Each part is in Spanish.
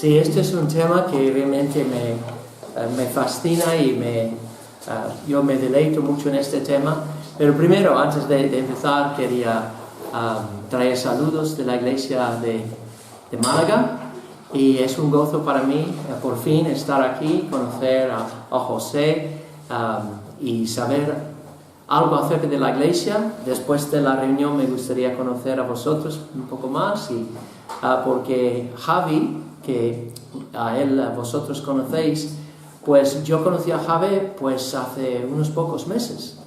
Sí, este es un tema que realmente me fascina y yo me deleito mucho en este tema. Pero primero, antes de empezar, quería traer saludos de la iglesia de Málaga. Y es un gozo para mí, por fin, estar aquí, conocer a José y saber algo acerca de la iglesia. Después de la reunión me gustaría conocer a vosotros un poco más, porque Javi, que a él vosotros conocéis, pues yo conocí a Javi pues hace unos pocos meses.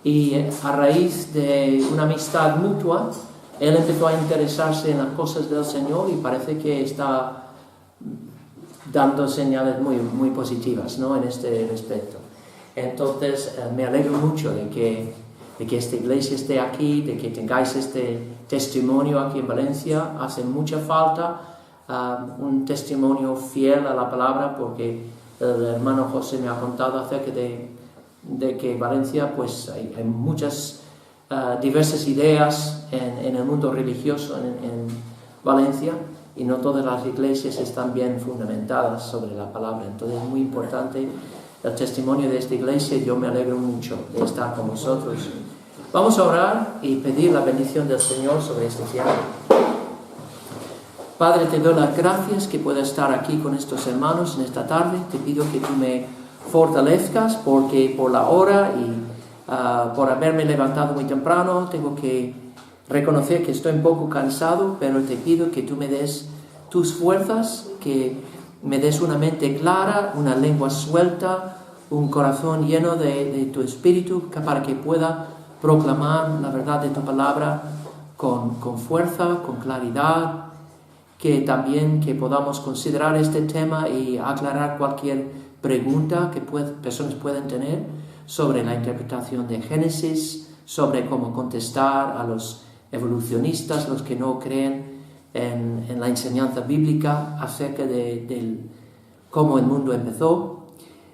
Y a raíz de una amistad mutua, él empezó a interesarse en las cosas del Señor y parece que está dando señales muy positivas, ¿no?, en este respecto. Entonces me alegro mucho de que esta iglesia esté aquí, de que tengáis este testimonio aquí en Valencia. Hace mucha falta un testimonio fiel a la palabra, porque el hermano José me ha contado acerca de que Valencia pues hay muchas diversas ideas en el mundo religioso en Valencia, y no todas las iglesias están bien fundamentadas sobre la palabra. Entonces es muy importante el testimonio de esta iglesia y yo me alegro mucho de estar con vosotros. Vamos a orar y pedir la bendición del Señor sobre este tiempo. Padre, te doy las gracias que pueda estar aquí con estos hermanos en esta tarde. Te pido que tú me fortalezcas, porque por la hora y por haberme levantado muy temprano tengo que reconocer que estoy un poco cansado, pero te pido que tú me des tus fuerzas, que me des una mente clara, una lengua suelta, un corazón lleno de tu espíritu, para que pueda proclamar la verdad de tu palabra con fuerza, con claridad, que también que podamos considerar este tema y aclarar cualquier pregunta que personas puedan tener sobre la interpretación de Génesis, sobre cómo contestar a los evolucionistas, los que no creen en la enseñanza bíblica acerca de cómo el mundo empezó.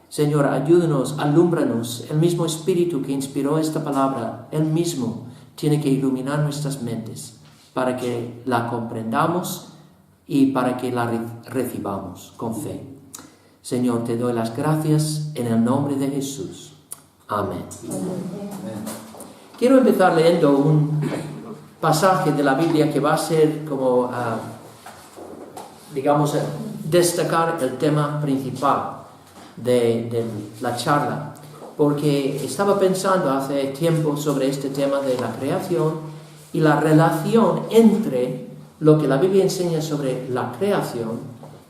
Señor, ayúdanos, alúmbranos. El mismo Espíritu que inspiró esta palabra, Él mismo tiene que iluminar nuestras mentes para que la comprendamos y para que la recibamos con fe. Señor, te doy las gracias en el nombre de Jesús. Amén. Amén. Quiero empezar leyendo un pasaje de la Biblia que va a ser como, destacar el tema principal de la charla, porque estaba pensando hace tiempo sobre este tema de la creación y la relación entre lo que la Biblia enseña sobre la creación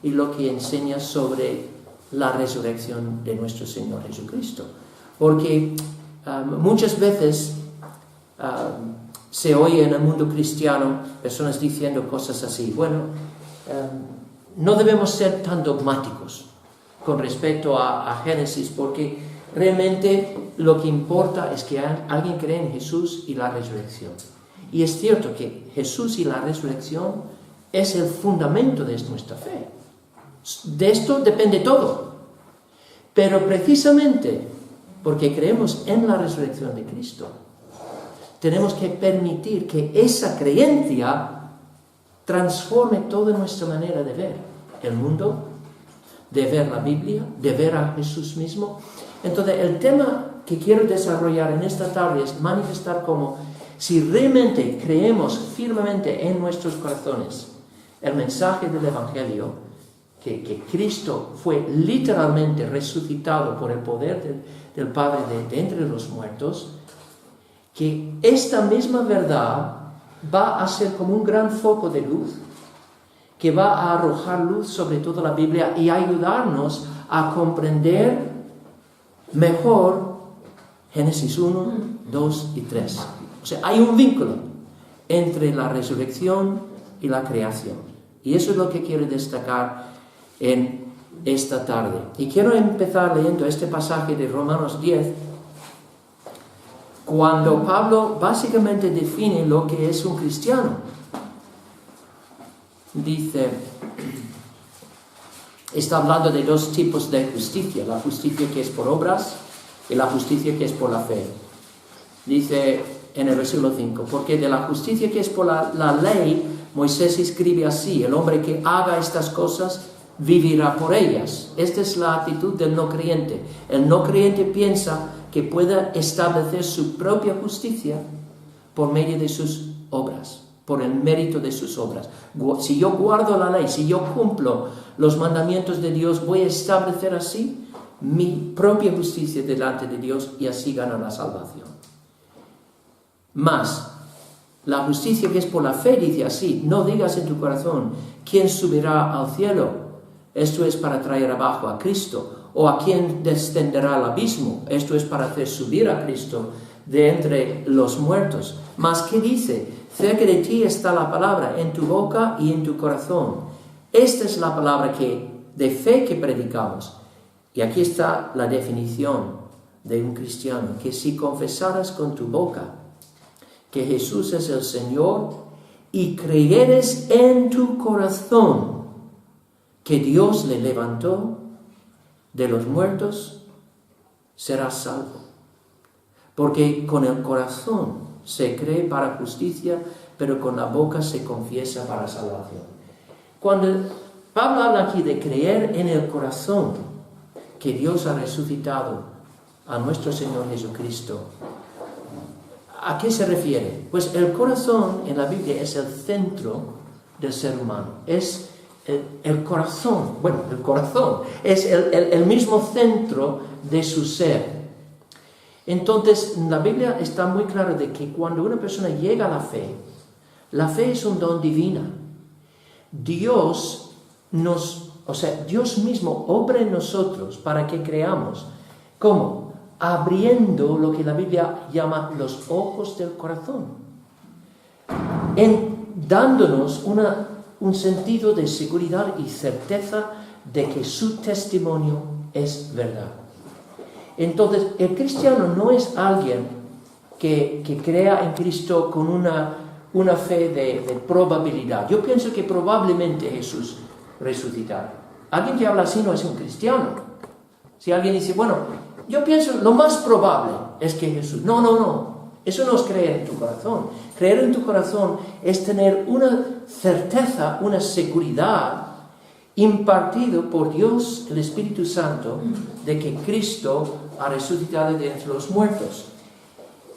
y lo que enseña sobre la resurrección de nuestro Señor Jesucristo. Porque muchas veces se oye en el mundo cristiano personas diciendo cosas así. Bueno, no debemos ser tan dogmáticos con respecto a Génesis, porque realmente lo que importa es que alguien cree en Jesús y la resurrección. Y es cierto que Jesús y la resurrección es el fundamento de nuestra fe. De esto depende todo. Pero precisamente porque creemos en la resurrección de Cristo, tenemos que permitir que esa creencia transforme toda nuestra manera de ver el mundo, de ver la Biblia, de ver a Jesús mismo. Entonces, el tema que quiero desarrollar en esta tarde es manifestar cómo, si realmente creemos firmemente en nuestros corazones el mensaje del Evangelio, que Cristo fue literalmente resucitado por el poder del Padre de entre los muertos, que esta misma verdad va a ser como un gran foco de luz que va a arrojar luz sobre toda la Biblia y ayudarnos a comprender mejor Génesis 1, 2 y 3. O sea, hay un vínculo entre la resurrección y la creación. Y eso es lo que quiero destacar en esta tarde. Y quiero empezar leyendo este pasaje de Romanos 10, cuando Pablo básicamente define lo que es un cristiano. Dice, está hablando de dos tipos de justicia, la justicia que es por obras y la justicia que es por la fe. Dice en el versículo 5, porque de la justicia que es por la ley, Moisés escribe así, el hombre que haga estas cosas vivirá por ellas. Esta es la actitud del no creyente. El no creyente piensa que pueda establecer su propia justicia por medio de sus obras, por el mérito de sus obras. Si yo guardo la ley, si yo cumplo los mandamientos de Dios, voy a establecer así mi propia justicia delante de Dios y así gano la salvación. Mas, la justicia que es por la fe dice así: no digas en tu corazón, ¿quién subirá al cielo? Esto es para traer abajo a Cristo. O ¿a quién descenderá al abismo? Esto es para hacer subir a Cristo de entre los muertos. Mas, ¿qué dice? Cerca de ti está la palabra, en tu boca y en tu corazón. Esta es la palabra de fe que predicamos. Y aquí está la definición de un cristiano: que si confesaras con tu boca que Jesús es el Señor y creyeres en tu corazón que Dios le levantó de los muertos, serás salvo. Porque con el corazón se cree para justicia, pero con la boca se confiesa para salvación. Cuando Pablo habla aquí de creer en el corazón que Dios ha resucitado a nuestro Señor Jesucristo, ¿a qué se refiere? Pues el corazón en la Biblia es el centro del ser humano. Es el corazón, el corazón es el mismo centro de su ser. Entonces, en la Biblia está muy claro de que cuando una persona llega a la fe es un don divino. Dios mismo obra en nosotros para que creamos. ¿Cómo? Abriendo lo que la Biblia llama los ojos del corazón, dándonos un sentido de seguridad y certeza de que su testimonio es verdad. Entonces, el cristiano no es alguien que crea en Cristo con una fe de probabilidad. Yo pienso que probablemente Jesús resucitará. Alguien que habla así no es un cristiano. Si alguien dice, yo pienso lo más probable es que Jesús... No. Eso no es creer en tu corazón. Creer en tu corazón es tener una certeza, una seguridad impartido por Dios, el Espíritu Santo, de que Cristo ha resucitado de entre los muertos.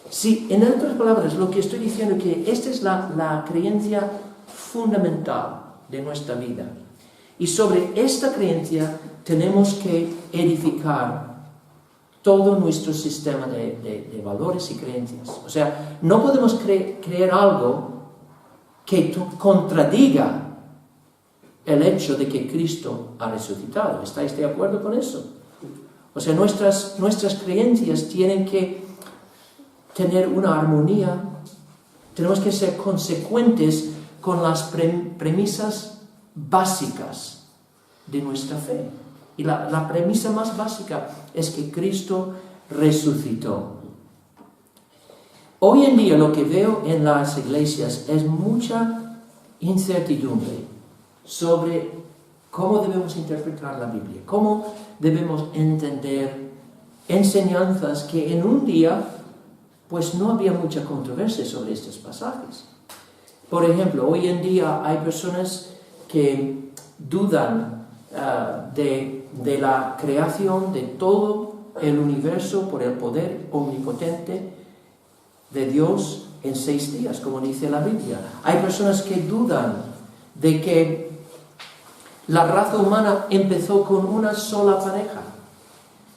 Sí, en otras palabras, lo que estoy diciendo es que esta es la creencia fundamental de nuestra vida. Y sobre esta creencia tenemos que edificar todo nuestro sistema de valores y creencias. O sea, no podemos creer algo que contradiga el hecho de que Cristo ha resucitado. ¿Estáis de acuerdo con eso? O sea, nuestras creencias tienen que tener una armonía. Tenemos que ser consecuentes con las premisas básicas de nuestra fe. Y la premisa más básica es que Cristo resucitó. Hoy en día lo que veo en las iglesias es mucha incertidumbre sobre cómo debemos interpretar la Biblia, cómo debemos entender enseñanzas que en un día pues no había mucha controversia sobre estos pasajes. Por ejemplo, hoy en día hay personas que dudan de la creación de todo el universo por el poder omnipotente de Dios en 6 días, como dice la Biblia. Hay personas que dudan de que la raza humana empezó con una sola pareja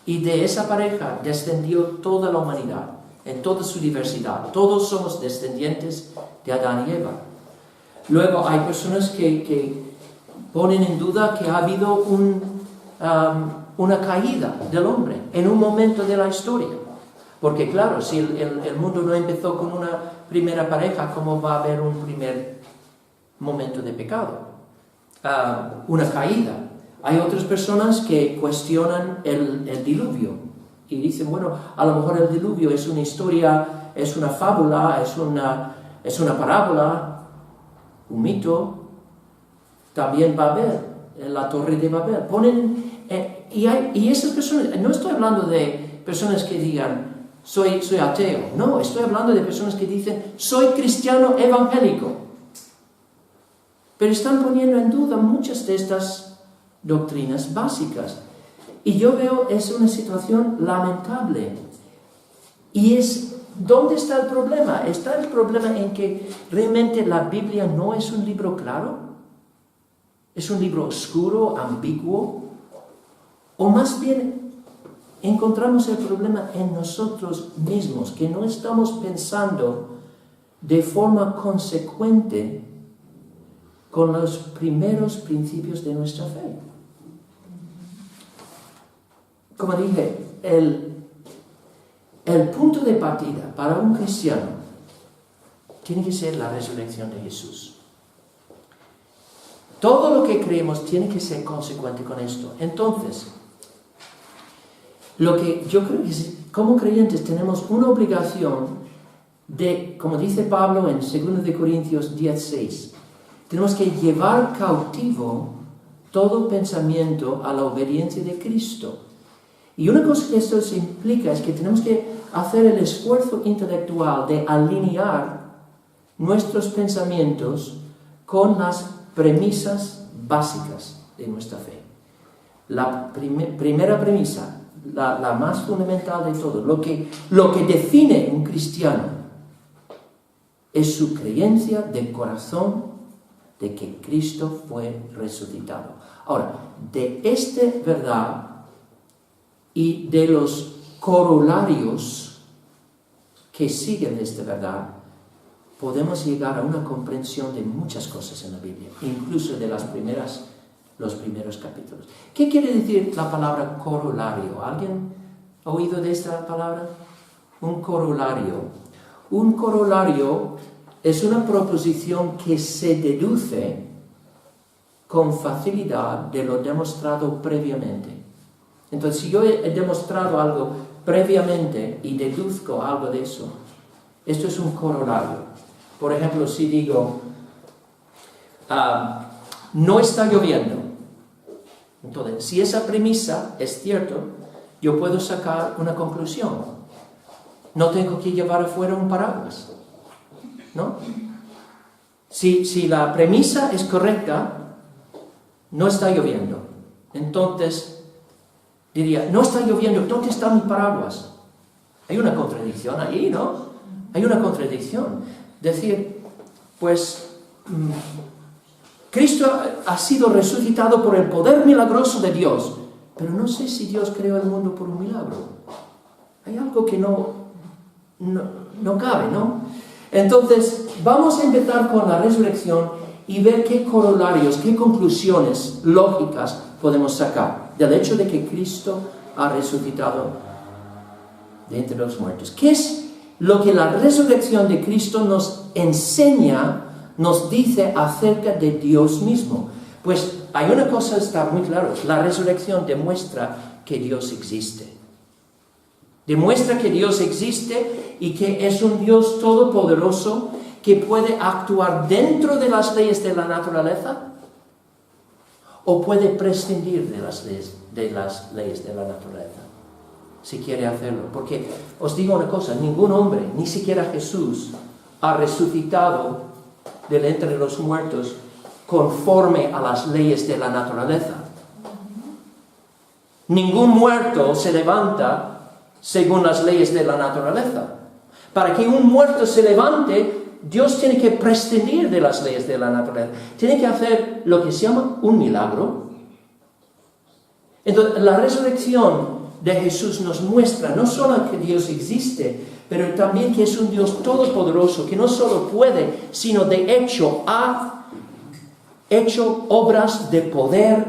y de esa pareja descendió toda la humanidad en toda su diversidad. Todos somos descendientes de Adán y Eva. Luego hay personas que ponen en duda que ha habido una caída del hombre en un momento de la historia. Porque claro, si el mundo no empezó con una primera pareja, ¿cómo va a haber un primer momento de pecado? Una caída. Hay otras personas que cuestionan el diluvio y dicen, a lo mejor el diluvio es una historia, es una fábula, es una parábola, un mito. También va a haber la Torre de Babel. Y esas personas, no estoy hablando de personas que digan, soy ateo. No, estoy hablando de personas que dicen, soy cristiano evangélico. Pero están poniendo en duda muchas de estas doctrinas básicas. Y yo veo, es una situación lamentable. Y ¿dónde está el problema? ¿Está el problema en que realmente la Biblia no es un libro claro? ¿Es un libro oscuro, ambiguo? O más bien encontramos el problema en nosotros mismos, que no estamos pensando de forma consecuente con los primeros principios de nuestra fe. Como dije, el punto de partida para un cristiano tiene que ser la resurrección de Jesús. Todo lo que creemos tiene que ser consecuente con esto. Entonces, lo que yo creo es, como creyentes tenemos una obligación de, como dice Pablo en 2 Corintios 10:6, tenemos que llevar cautivo todo pensamiento a la obediencia de Cristo. Y una cosa que esto se implica es que tenemos que hacer el esfuerzo intelectual de alinear nuestros pensamientos con las premisas básicas de nuestra fe. La primera premisa, la más fundamental de todo, lo que define un cristiano es su creencia de corazón de que Cristo fue resucitado. Ahora, de esta verdad y de los corolarios que siguen esta verdad, podemos llegar a una comprensión de muchas cosas en la Biblia, incluso de los primeros capítulos. ¿Qué quiere decir la palabra corolario? ¿Alguien ha oído de esta palabra? Un corolario. Un corolario es una proposición que se deduce con facilidad de lo demostrado previamente. Entonces, si yo he demostrado algo previamente y deduzco algo de eso, esto es un corolario. Por ejemplo, si digo, no está lloviendo. Entonces, si esa premisa es cierta, yo puedo sacar una conclusión. No tengo que llevar afuera un paraguas, ¿no? Si la premisa es correcta, no está lloviendo. Entonces, diría, no está lloviendo, ¿dónde está mi paraguas? Hay una contradicción ahí, ¿no? Hay una contradicción. Decir, pues, Cristo ha sido resucitado por el poder milagroso de Dios, pero no sé si Dios creó el mundo por un milagro. Hay algo que no cabe, ¿no? Entonces, vamos a empezar con la resurrección y ver qué corolarios, qué conclusiones lógicas podemos sacar del hecho de que Cristo ha resucitado de entre los muertos. ¿Qué es lo que la resurrección de Cristo nos enseña, nos dice acerca de Dios mismo? Pues hay una cosa que está muy clara: la resurrección demuestra que Dios existe. Demuestra que Dios existe y que es un Dios todopoderoso que puede actuar dentro de las leyes de la naturaleza o puede prescindir de las leyes de la naturaleza, si quiere hacerlo. Porque os digo una cosa, ningún hombre, ni siquiera Jesús, ha resucitado de entre los muertos conforme a las leyes de la naturaleza. Ningún muerto se levanta según las leyes de la naturaleza. Para que un muerto se levante, Dios tiene que prescindir de las leyes de la naturaleza. Tiene que hacer lo que se llama un milagro. Entonces, la resurrección de Jesús nos muestra no solo que Dios existe, pero también que es un Dios todopoderoso, que no solo puede, sino de hecho ha hecho obras de poder,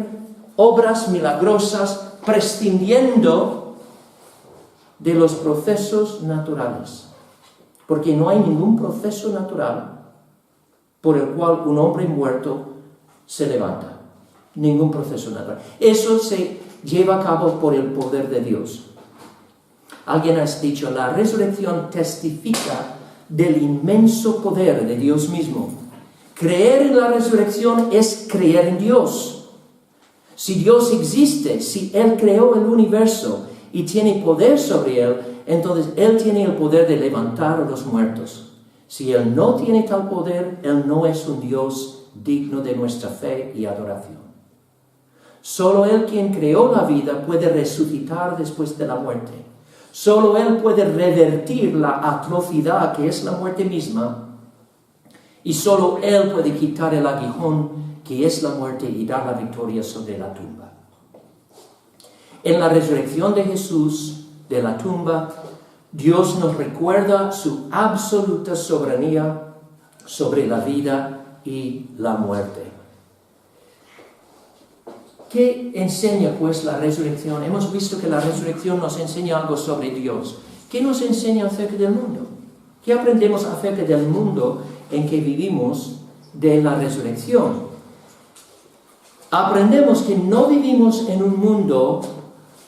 obras milagrosas, prescindiendo de los procesos naturales. Porque no hay ningún proceso natural por el cual un hombre muerto se levanta. Ningún proceso natural. Eso se lleva a cabo por el poder de Dios. Alguien ha dicho, la resurrección testifica del inmenso poder de Dios mismo. Creer en la resurrección es creer en Dios. Si Dios existe, si Él creó el universo y tiene poder sobre él, entonces Él tiene el poder de levantar a los muertos. Si Él no tiene tal poder, Él no es un Dios digno de nuestra fe y adoración. Solo Él, quien creó la vida, puede resucitar después de la muerte. Solo Él puede revertir la atrocidad que es la muerte misma. Y solo Él puede quitar el aguijón que es la muerte y dar la victoria sobre la tumba. En la resurrección de Jesús de la tumba, Dios nos recuerda su absoluta soberanía sobre la vida y la muerte. ¿Qué enseña pues la resurrección? Hemos visto que la resurrección nos enseña algo sobre Dios. ¿Qué nos enseña acerca del mundo? ¿Qué aprendemos acerca del mundo en que vivimos de la resurrección? Aprendemos que no vivimos en un mundo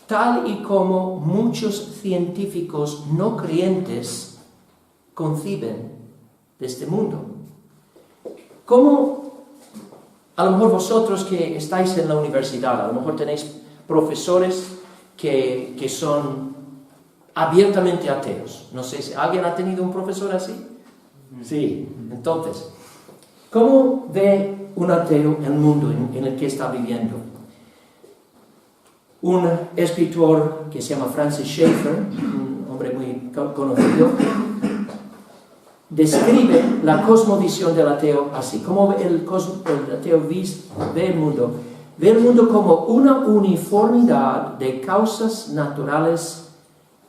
tal y como muchos científicos no creyentes conciben de este mundo. ¿Cómo? A lo mejor vosotros que estáis en la universidad, a lo mejor tenéis profesores que son abiertamente ateos. No sé si alguien ha tenido un profesor así. Sí, entonces, ¿cómo ve un ateo el mundo en el que está viviendo? Un escritor que se llama Francis Schaeffer, un hombre muy conocido, describe la cosmovisión del ateo así. ¿Cómo el ateo ve el mundo? Ve el mundo como una uniformidad de causas naturales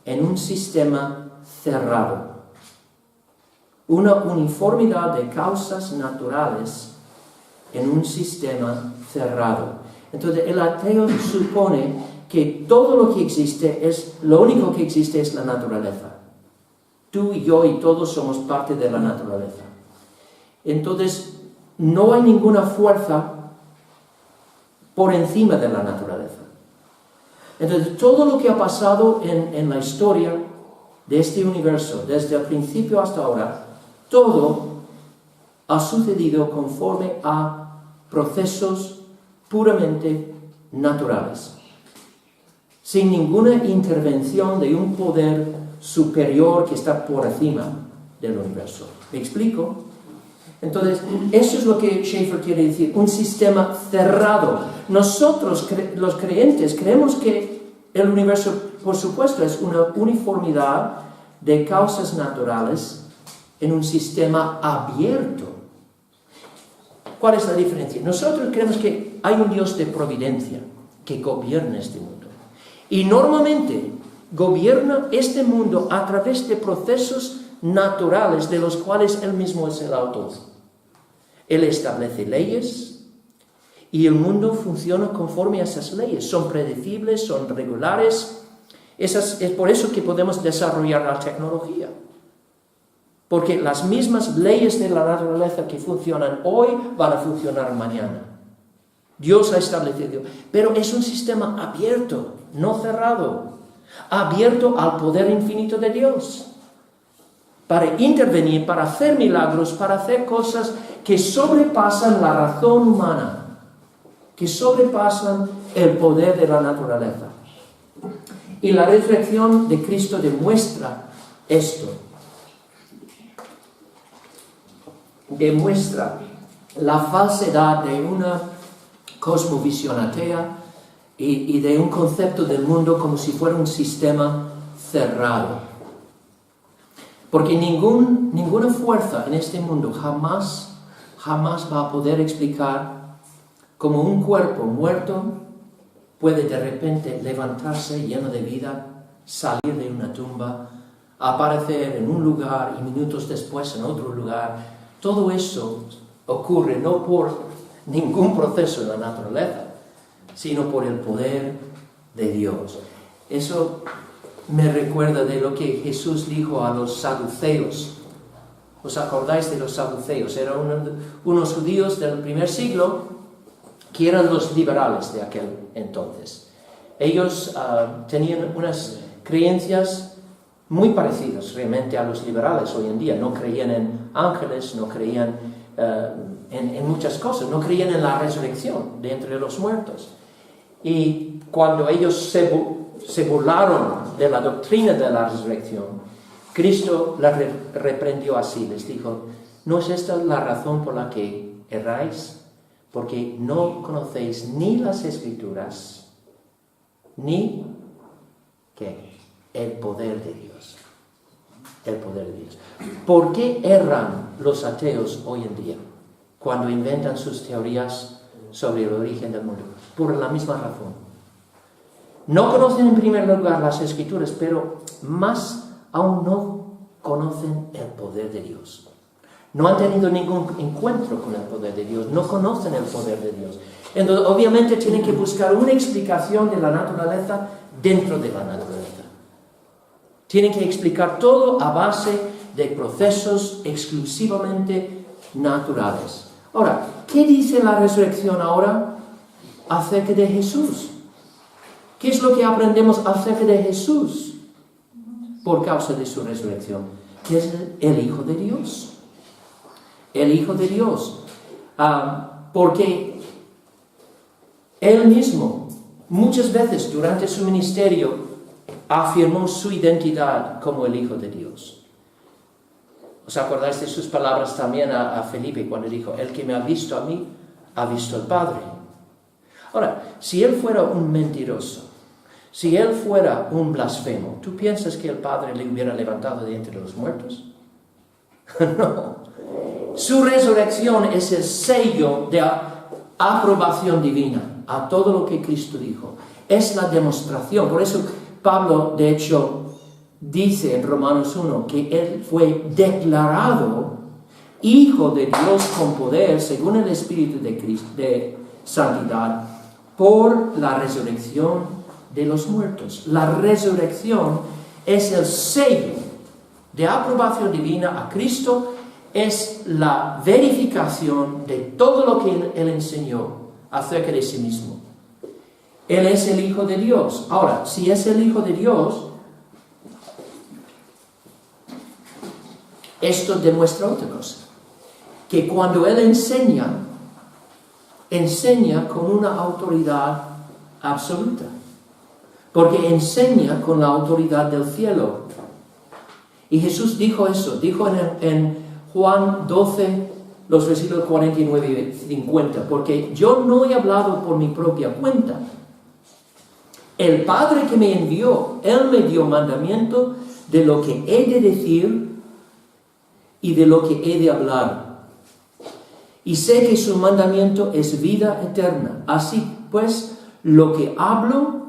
en un sistema cerrado. Una uniformidad de causas naturales en un sistema cerrado. Entonces el ateo supone que todo lo que existe lo único que existe es la naturaleza. Tú y yo y todos somos parte de la naturaleza. Entonces no hay ninguna fuerza por encima de la naturaleza. Entonces todo lo que ha pasado en la historia de este universo, desde el principio hasta ahora, todo ha sucedido conforme a procesos puramente naturales, sin ninguna intervención de un poder superior que está por encima del universo. ¿Me explico? Entonces, eso es lo que Schaeffer quiere decir, un sistema cerrado. Nosotros, los creyentes, creemos que el universo, por supuesto, es una uniformidad de causas naturales en un sistema abierto. ¿Cuál es la diferencia? Nosotros creemos que hay un Dios de providencia que gobierna este mundo. Y normalmente gobierna este mundo a través de procesos naturales de los cuales Él mismo es el autor. Él establece leyes y el mundo funciona conforme a esas leyes. Son predecibles, son regulares. Es por eso que podemos desarrollar la tecnología. Porque las mismas leyes de la naturaleza que funcionan hoy van a funcionar mañana. Dios ha establecido. Pero es un sistema abierto, no cerrado. Abierto al poder infinito de Dios. Para intervenir, para hacer milagros, para hacer cosas que sobrepasan la razón humana. Que sobrepasan el poder de la naturaleza. Y la resurrección de Cristo demuestra esto. Demuestra la falsedad de una cosmovisión atea y de un concepto del mundo como si fuera un sistema cerrado. Porque ninguna fuerza en este mundo jamás va a poder explicar cómo un cuerpo muerto puede de repente levantarse lleno de vida, salir de una tumba, aparecer en un lugar y minutos después en otro lugar. Todo eso ocurre no por ningún proceso en la naturaleza, sino por el poder de Dios. Eso me recuerda de lo que Jesús dijo a los saduceos. ¿Os acordáis de los saduceos? Eran unos judíos del primer siglo que eran los liberales de aquel entonces. Ellos tenían unas creencias muy parecidas realmente a los liberales hoy en día. No creían en ángeles, no creían en muchas cosas, no creían en la resurrección de entre los muertos. Y cuando ellos se burlaron de la doctrina de la resurrección, Cristo la reprendió así, les dijo: ¿no es esta la razón por la que erráis? porque no conocéis ni las Escrituras, ni ¿qué? El poder de Dios. El poder de Dios. ¿Por qué erran los ateos hoy en día cuando inventan sus teorías sobre el origen del mundo? Por la misma razón. No conocen en primer lugar las Escrituras, pero más aún no conocen el poder de Dios. No han tenido ningún encuentro con el poder de Dios, no conocen el poder de Dios. Entonces, obviamente, tienen que buscar una explicación de la naturaleza dentro de la naturaleza. Tienen que explicar todo a base de procesos exclusivamente naturales. Ahora, ¿qué dice la resurrección ahora acerca de Jesús? ¿Qué es lo que aprendemos acerca de Jesús por causa de su resurrección? Que es el Hijo de Dios. El Hijo de Dios. Porque Él mismo, muchas veces durante su ministerio, afirmó su identidad como el Hijo de Dios. ¿Os acordáis de sus palabras también a Felipe cuando dijo, el que me ha visto a mí, ha visto al Padre? Ahora, si Él fuera un mentiroso, si Él fuera un blasfemo, ¿tú piensas que el Padre le hubiera levantado de entre los muertos? No. Su resurrección es el sello de aprobación divina a todo lo que Cristo dijo. Es la demostración. Por eso Pablo, de hecho, dice en Romanos 1 que Él fue declarado Hijo de Dios con poder, según el Espíritu de Cristo, de santidad, por la resurrección de los muertos. La resurrección es el sello de aprobación divina a Cristo, es la verificación de todo lo que Él enseñó acerca de sí mismo. Él es el Hijo de Dios. Ahora, si es el Hijo de Dios, esto demuestra otra cosa. Que cuando Él enseña con una autoridad absoluta. Porque enseña con la autoridad del cielo. Y Jesús dijo eso, dijo en Juan 12, los versículos 49 y 50, porque yo no he hablado por mi propia cuenta. El Padre que me envió, Él me dio mandamiento de lo que he de decir y de lo que he de hablar. Y sé que su mandamiento es vida eterna. Así pues, lo que hablo,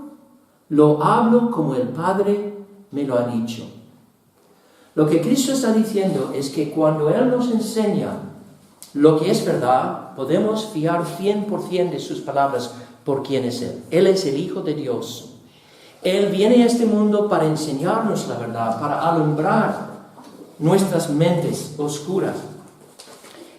lo hablo como el Padre me lo ha dicho. Lo que Cristo está diciendo es que cuando Él nos enseña lo que es verdad, podemos fiar 100% de sus palabras por quién es Él. Él es el Hijo de Dios. Él viene a este mundo para enseñarnos la verdad, para alumbrar nuestras mentes oscuras.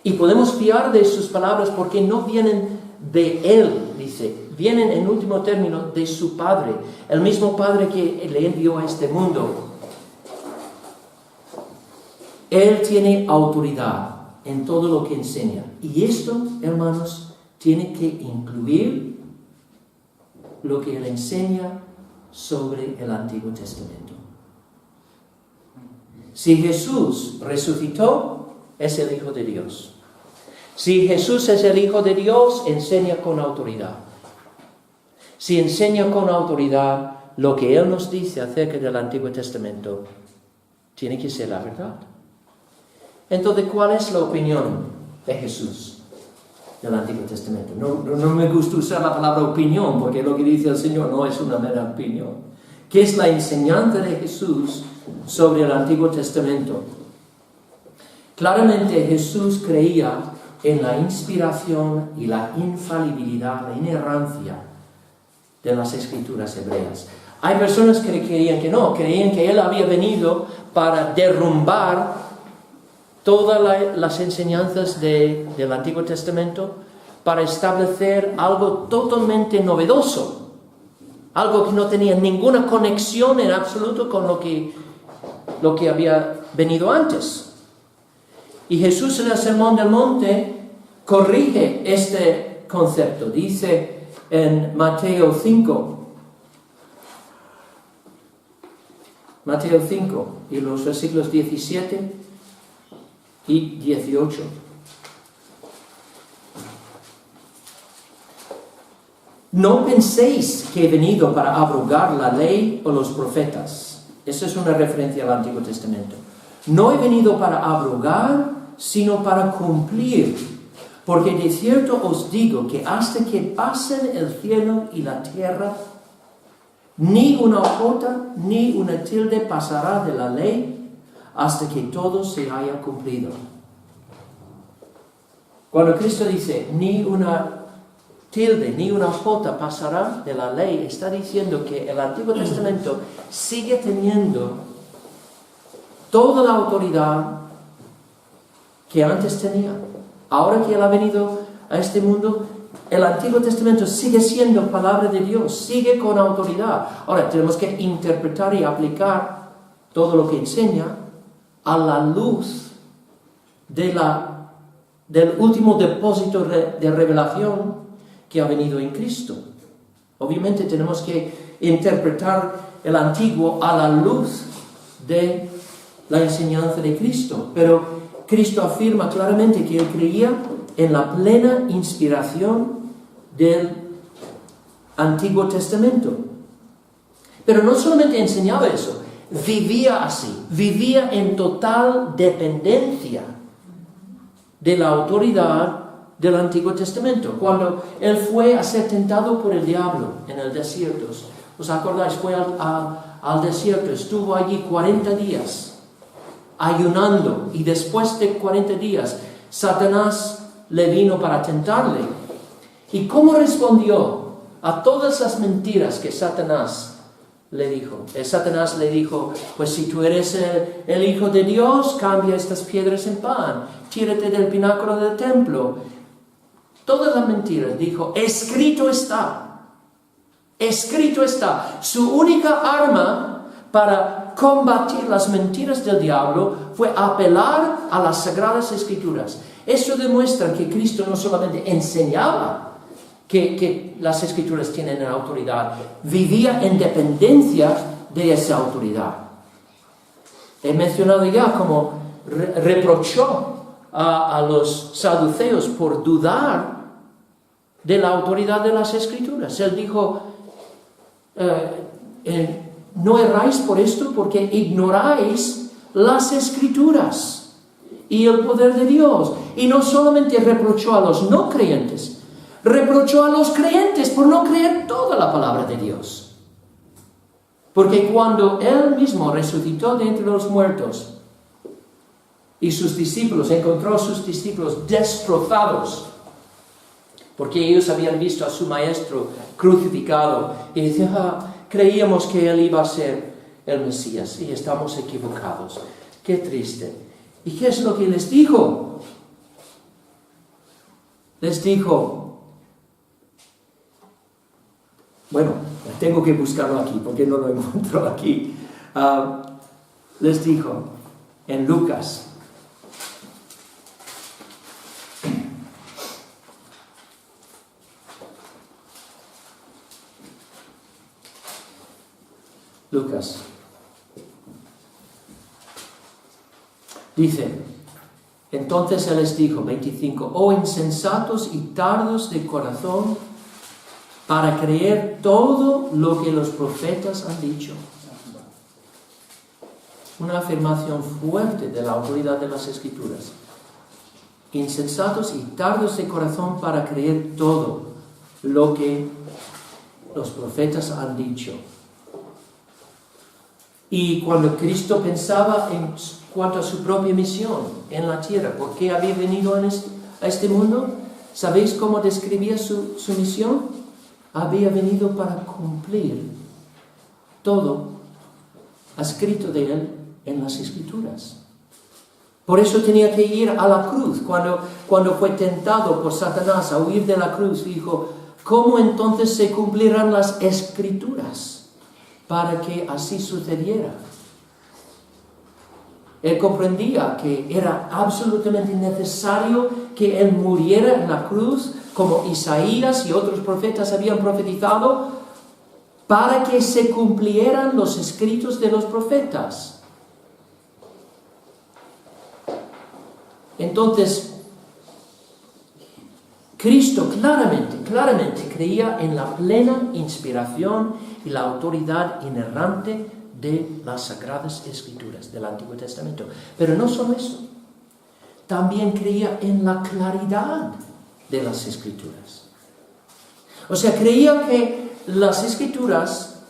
Y podemos fiar de sus palabras porque no vienen de Él, dice, vienen en último término de su Padre, el mismo Padre que le envió a este mundo. Él tiene autoridad en todo lo que enseña. Y esto, hermanos, tiene que incluir lo que Él enseña sobre el Antiguo Testamento. Si Jesús resucitó, es el Hijo de Dios. Si Jesús es el Hijo de Dios, enseña con autoridad. Si enseña con autoridad, lo que Él nos dice acerca del Antiguo Testamento tiene que ser la verdad. Entonces, ¿cuál es la opinión de Jesús del Antiguo Testamento? No me gusta usar la palabra opinión, porque lo que dice el Señor no es una mera opinión. ¿Qué es la enseñanza de Jesús sobre el Antiguo Testamento? Claramente Jesús creía en la inspiración y la infalibilidad, la inerrancia de las Escrituras hebreas. Hay personas que creían que no, creían que Él había venido para derrumbar todas las enseñanzas del Antiguo Testamento para establecer algo totalmente novedoso, algo que no tenía ninguna conexión en absoluto con lo que había venido antes. Y Jesús en el Sermón del Monte corrige este concepto. Dice en Mateo 5 y los versículos 17 y 18. no penséis que he venido para abrogar la ley o los profetas. Esa es una referencia al Antiguo Testamento. No he venido para abrogar, sino para cumplir. Porque de cierto os digo que hasta que pasen el cielo y la tierra, ni una jota ni una tilde pasará de la ley hasta que todo se haya cumplido. Cuando Cristo dice, ni una tilde ni una jota pasará de la ley, está diciendo que el Antiguo Testamento sigue teniendo toda la autoridad que antes tenía. Ahora que Él ha venido a este mundo, el Antiguo Testamento sigue siendo palabra de Dios, sigue con autoridad. Ahora tenemos que interpretar y aplicar todo lo que enseña a la luz del último depósito de revelación que ha venido en Cristo. Obviamente tenemos que interpretar el Antiguo a la luz de la enseñanza de Cristo, pero Cristo afirma claramente que Él creía en la plena inspiración del Antiguo Testamento. Pero no solamente enseñaba eso, vivía así, vivía en total dependencia de la autoridad del Antiguo Testamento. Cuando Él fue a ser tentado por el diablo en el desierto, ¿os acordáis? Fue al desierto, estuvo allí 40 días ayunando, y después de 40 días Satanás le vino para tentarle. ¿Y cómo respondió a todas las mentiras que Satanás le dijo? Satanás le dijo, pues si tú eres el Hijo de Dios, cambia estas piedras en pan, tírate del pináculo del templo. Todas las mentiras, dijo, escrito está. Escrito está. Su única arma para combatir las mentiras del diablo fue apelar a las Sagradas Escrituras. Eso demuestra que Cristo no solamente enseñaba que las Escrituras tienen autoridad, vivía en dependencia de esa autoridad. He mencionado ya cómo reprochó a los saduceos por dudar de la autoridad de las Escrituras. Él dijo, no erráis por esto porque ignoráis las Escrituras y el poder de Dios. Y no solamente reprochó a los no creyentes, reprochó a los creyentes por no creer toda la palabra de Dios. Porque cuando Él mismo resucitó de entre los muertos y sus discípulos, encontró a sus discípulos destrozados, porque ellos habían visto a su maestro crucificado y decían, creíamos que Él iba a ser el Mesías y estamos equivocados. Qué triste. ¿Y qué es lo que les dijo? Les dijo, bueno, tengo que buscarlo aquí porque no lo encuentro aquí. Les dijo en Lucas, dice, entonces Él les dijo, 25, oh insensatos y tardos de corazón, para creer todo lo que los profetas han dicho. Una afirmación fuerte de la autoridad de las Escrituras. Insensatos y tardos de corazón para creer todo lo que los profetas han dicho. Y cuando Cristo pensaba en cuanto a su propia misión en la tierra, ¿por qué había venido a este mundo? ¿Sabéis cómo describía su misión? Había venido para cumplir todo escrito de Él en las Escrituras. Por eso tenía que ir a la cruz. Cuando fue tentado por Satanás a huir de la cruz, dijo, ¿cómo entonces se cumplirán las Escrituras? Para que así sucediera. Él comprendía que era absolutamente necesario que Él muriera en la cruz, como Isaías y otros profetas habían profetizado, para que se cumplieran los escritos de los profetas. Entonces, Cristo claramente creía en la plena inspiración y la autoridad inerrante de las Sagradas Escrituras del Antiguo Testamento. Pero no solo eso, también creía en la claridad de las Escrituras. O sea, creía que las Escrituras,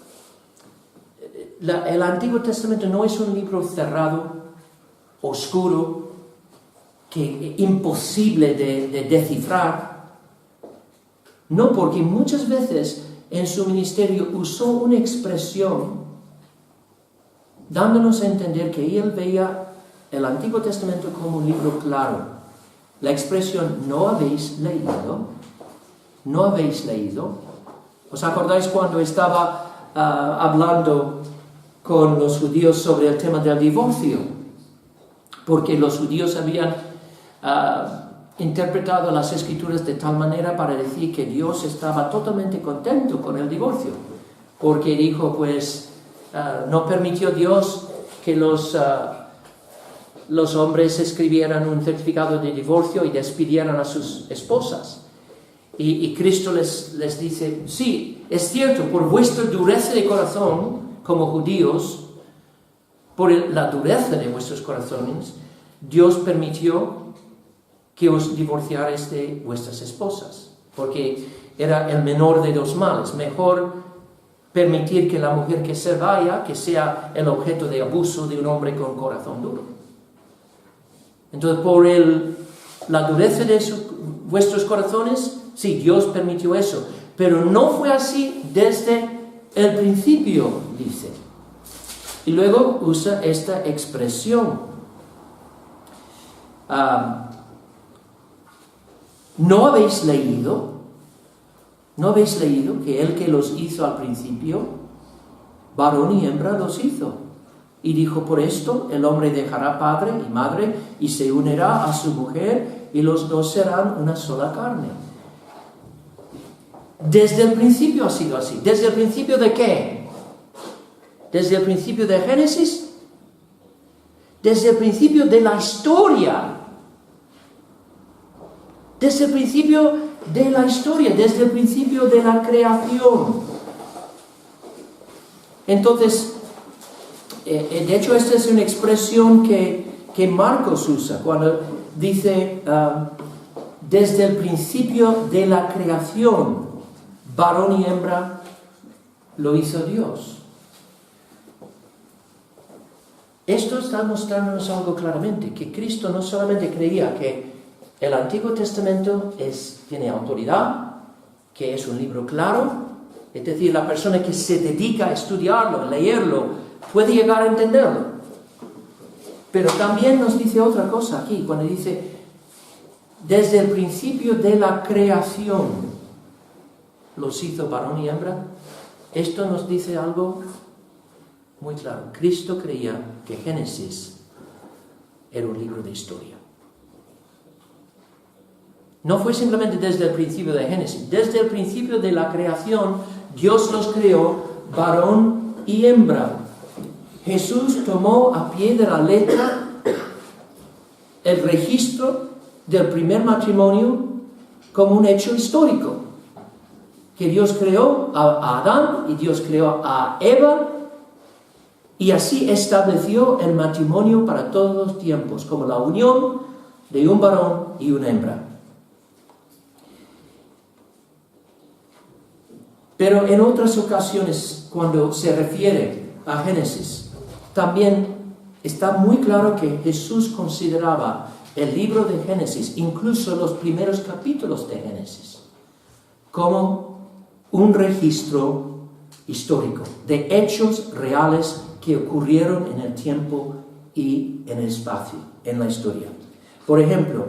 el Antiguo Testamento no es un libro cerrado, oscuro, imposible de descifrar. No, porque muchas veces en su ministerio usó una expresión dándonos a entender que él veía el Antiguo Testamento como un libro claro. La expresión ¿no habéis leído? ¿No habéis leído? ¿Os acordáis cuando estaba hablando con los judíos sobre el tema del divorcio? Porque los judíos habían interpretado las Escrituras de tal manera para decir que Dios estaba totalmente contento con el divorcio, porque dijo, pues, no permitió Dios que los hombres escribieran un certificado de divorcio y despidieran a sus esposas. Y Cristo les dice, sí, es cierto, por vuestra dureza de corazón como judíos, por la dureza de vuestros corazones, Dios permitió que os divorciarais de vuestras esposas, porque era el menor de dos males. Mejor permitir que la mujer que se vaya, que sea el objeto de abuso de un hombre con corazón duro. Entonces, por la dureza de vuestros corazones, sí, Dios permitió eso, pero no fue así desde el principio, dice. Y luego usa esta expresión. ¿No habéis leído que el que los hizo al principio, varón y hembra los hizo? Y dijo, por esto el hombre dejará padre y madre y se unirá a su mujer y los dos serán una sola carne. Desde el principio ha sido así. ¿Desde el principio de qué? ¿Desde el principio de Génesis? Desde el principio de la historia. Desde el principio de la historia, desde el principio de la creación. Entonces, de hecho, esta es una expresión que Marcos usa cuando dice, desde el principio de la creación, varón y hembra lo hizo Dios. Esto está mostrándonos algo claramente, que Cristo no solamente creía que el Antiguo Testamento tiene autoridad, que es un libro claro, es decir, la persona que se dedica a estudiarlo, a leerlo, puede llegar a entenderlo. Pero también nos dice otra cosa aquí, cuando dice, desde el principio de la creación, los hizo varón y hembra. Esto nos dice algo muy claro. Cristo creía que Génesis era un libro de historia. No fue simplemente desde el principio de Génesis. Desde el principio de la creación, Dios los creó varón y hembra. Jesús tomó a pie de la letra el registro del primer matrimonio como un hecho histórico. Que Dios creó a Adán y Dios creó a Eva y así estableció el matrimonio para todos los tiempos como la unión de un varón y una hembra. Pero en otras ocasiones, cuando se refiere a Génesis, también está muy claro que Jesús consideraba el libro de Génesis, incluso los primeros capítulos de Génesis, como un registro histórico de hechos reales que ocurrieron en el tiempo y en el espacio, en la historia. Por ejemplo,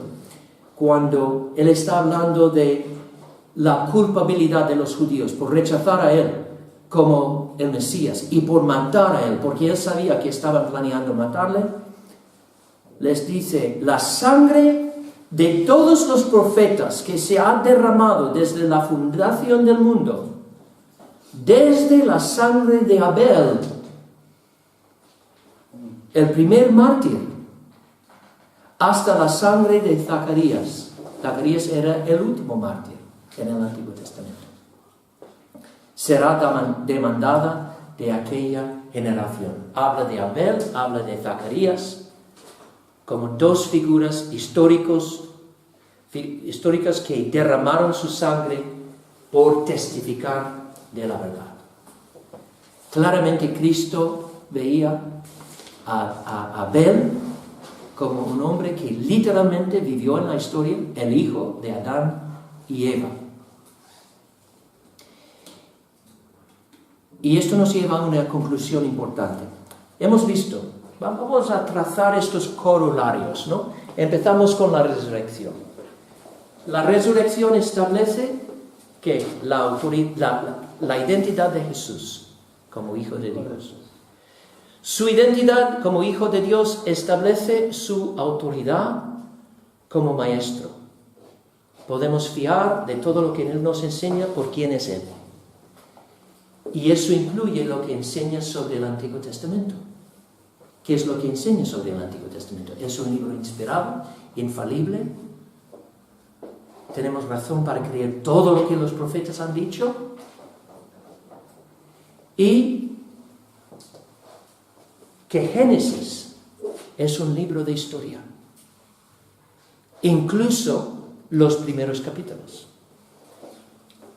cuando él está hablando de la culpabilidad de los judíos por rechazar a él como el Mesías y por matar a él, porque él sabía que estaban planeando matarle, les dice, la sangre de todos los profetas que se ha derramado desde la fundación del mundo, desde la sangre de Abel, el primer mártir, hasta la sangre de Zacarías, Zacarías era el último mártir en el Antiguo Testamento. Será demandada de aquella generación. Habla de Abel, habla de Zacarías, como dos figuras históricas que derramaron su sangre por testificar de la verdad. Claramente Cristo veía a Abel como un hombre que literalmente vivió en la historia, el hijo de Adán y Eva. Y esto nos lleva a una conclusión importante. Hemos visto, vamos a trazar estos corolarios, ¿no? Empezamos con la resurrección. La resurrección establece que la identidad de Jesús como Hijo de Dios. Su identidad como Hijo de Dios establece su autoridad como Maestro. Podemos fiar de todo lo que Él nos enseña por quién es Él. Y eso incluye lo que enseña sobre el Antiguo Testamento. ¿Qué es lo que enseña sobre el Antiguo Testamento? Es un libro inspirado, infalible. Tenemos razón para creer todo lo que los profetas han dicho. Y que Génesis es un libro de historia. Incluso los primeros capítulos.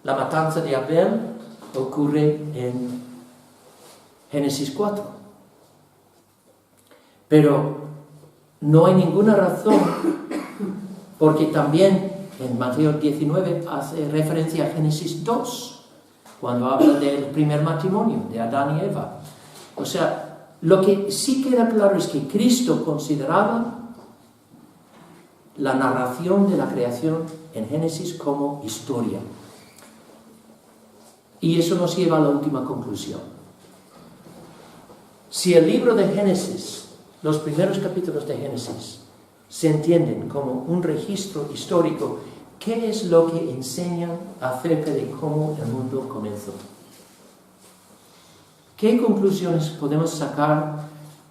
La matanza de Abel ocurre en Génesis 4. Pero no hay ninguna razón, porque también en Mateo 19 hace referencia a Génesis 2, cuando habla del primer matrimonio de Adán y Eva. O sea, lo que sí queda claro es que Cristo consideraba la narración de la creación en Génesis como historia. Y eso nos lleva a la última conclusión. Si el libro de Génesis, los primeros capítulos de Génesis, se entienden como un registro histórico, ¿qué es lo que enseñan acerca de cómo el mundo comenzó? ¿Qué conclusiones podemos sacar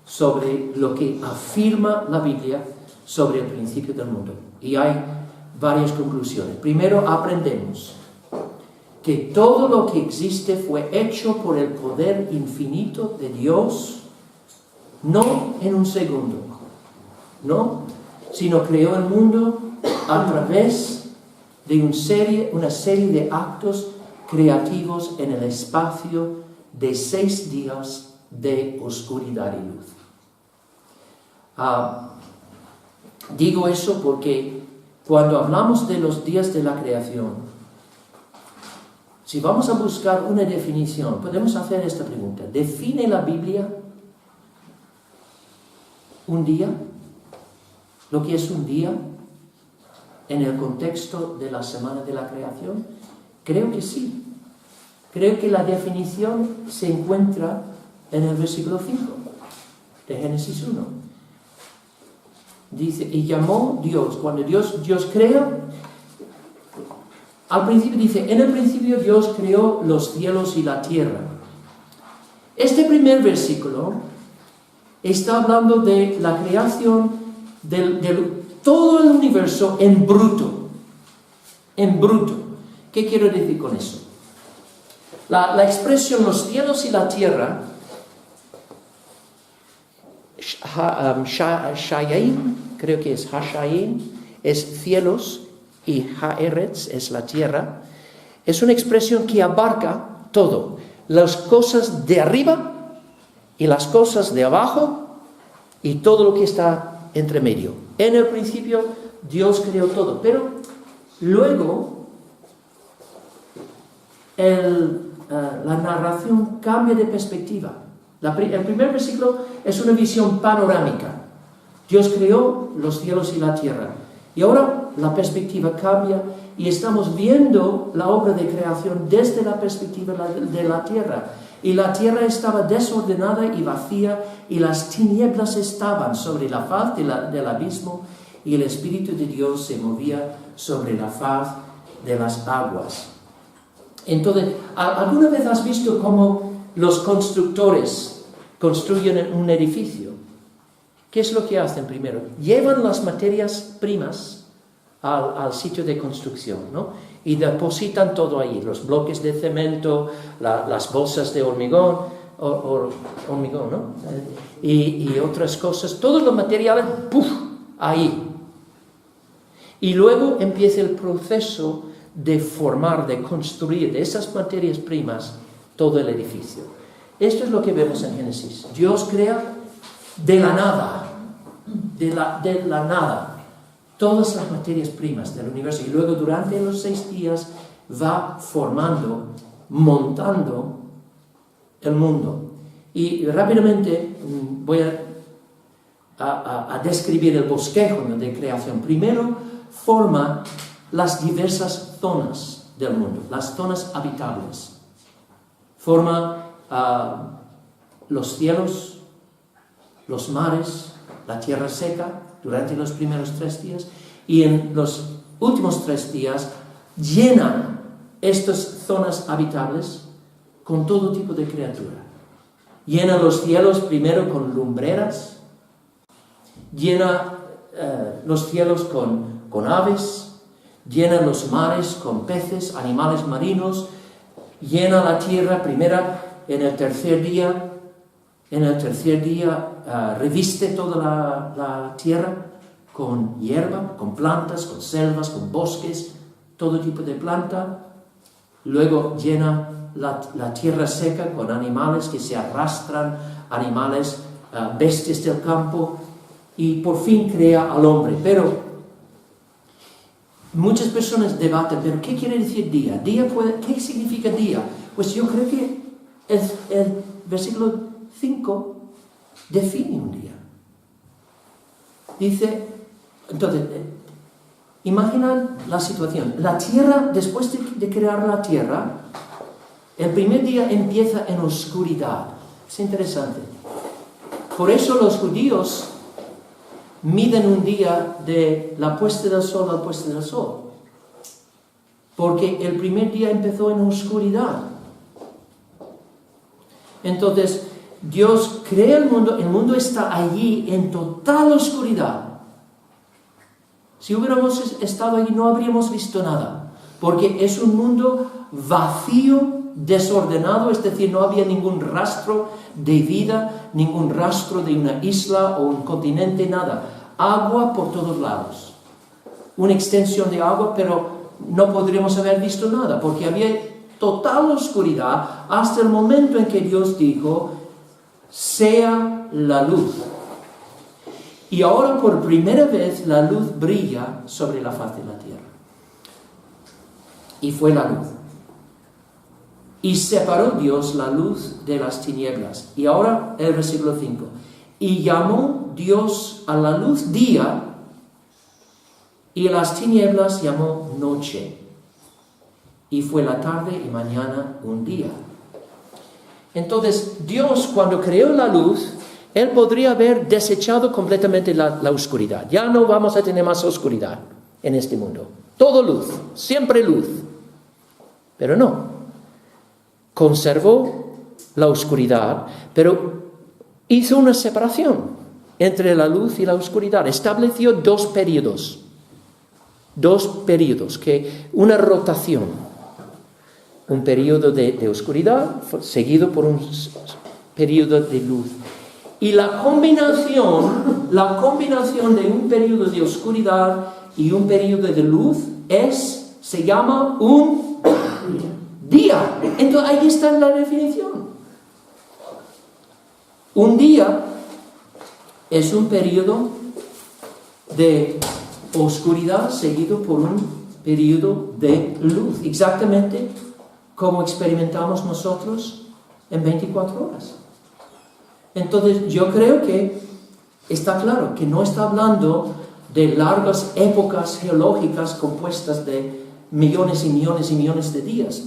sobre lo que afirma la Biblia sobre el principio del mundo? Y hay varias conclusiones. Primero, aprendemos que todo lo que existe fue hecho por el poder infinito de Dios, no en un segundo, ¿no? Sino creó el mundo a través de una serie de actos creativos en el espacio de 6 días de oscuridad y luz. Digo eso porque cuando hablamos de los días de la creación, si vamos a buscar una definición, podemos hacer esta pregunta. ¿Define la Biblia un día? ¿Lo que es un día en el contexto de la semana de la creación? Creo que sí. Creo que la definición se encuentra en el versículo 5 de Génesis 1. Dice, y llamó Dios, cuando Dios crea, al principio dice, en el principio Dios creó los cielos y la tierra. Este primer versículo está hablando de la creación de todo el universo en bruto. En bruto. ¿Qué quiero decir con eso? La expresión los cielos y la tierra, Shayaim, creo que es Hashaim, es cielos, y Haaretz es la tierra, es una expresión que abarca todo, las cosas de arriba y las cosas de abajo y todo lo que está entre medio. En el principio Dios creó todo, pero luego la narración cambia de perspectiva. El primer versículo es una visión panorámica. Dios creó los cielos y la tierra. Y ahora la perspectiva cambia y estamos viendo la obra de creación desde la perspectiva de la tierra. Y la tierra estaba desordenada y vacía y las tinieblas estaban sobre la faz del abismo y el Espíritu de Dios se movía sobre la faz de las aguas. Entonces, ¿alguna vez has visto cómo los constructores construyen un edificio? ¿Qué es lo que hacen primero? Llevan las materias primas al sitio de construcción, ¿no? Y depositan todo ahí, los bloques de cemento, las bolsas de hormigón, hormigón, ¿no? Y otras cosas, todos los materiales, ¡puf!, ahí. Y luego empieza el proceso de formar, de construir de esas materias primas todo el edificio. Esto es lo que vemos en Génesis. Dios crea de la nada, de la nada, todas las materias primas del universo. Y luego durante los 6 días va formando, montando el mundo. Y rápidamente voy a describir el bosquejo de creación. Primero forma las diversas zonas del mundo, las zonas habitables. Forma los cielos, los mares, la tierra seca durante los primeros 3 días, y en los últimos 3 días llena estas zonas habitables con todo tipo de criatura. Llena los cielos primero con lumbreras, llena los cielos con aves, llena los mares con peces, animales marinos, llena la tierra primero en el tercer día. En el tercer día reviste toda la tierra con hierba, con plantas, con selvas, con bosques, todo tipo de planta. Luego llena la tierra seca con animales que se arrastran, animales, bestias del campo, y por fin crea al hombre. Pero muchas personas debaten, ¿pero qué quiere decir día? ¿Qué significa día? Pues yo creo que el versículo 5 define un día. Dice, entonces, imaginan la situación. La tierra, después de crear la tierra, el primer día empieza en oscuridad. Es interesante. Por eso los judíos miden un día de la puesta del sol al puesta del sol. Porque el primer día empezó en oscuridad. Entonces, Dios crea el mundo está allí en total oscuridad. Si hubiéramos estado allí no habríamos visto nada, porque es un mundo vacío, desordenado, es decir, no había ningún rastro de vida, ningún rastro de una isla o un continente, nada. Agua por todos lados. Una extensión de agua, pero no podríamos haber visto nada, porque había total oscuridad hasta el momento en que Dios dijo, sea la luz. Y ahora por primera vez la luz brilla sobre la faz de la tierra. Y fue la luz. Y separó Dios la luz de las tinieblas. Y ahora el versículo 5. Y llamó Dios a la luz día, y a las tinieblas llamó noche. Y fue la tarde y mañana un día. Entonces, Dios, cuando creó la luz, Él podría haber desechado completamente la oscuridad. Ya no vamos a tener más oscuridad en este mundo. Todo luz, siempre luz. Pero no. Conservó la oscuridad, pero hizo una separación entre la luz y la oscuridad. Estableció 2 periodos. 2 periodos, una rotación. Un periodo de oscuridad seguido por un periodo de luz. Y la combinación de un periodo de oscuridad y un periodo de luz se llama un día. Entonces ahí está la definición. Un día es un periodo de oscuridad seguido por un periodo de luz. Exactamente como experimentamos nosotros en 24 horas. Entonces, yo creo que está claro que no está hablando de largas épocas geológicas compuestas de millones y millones y millones de días.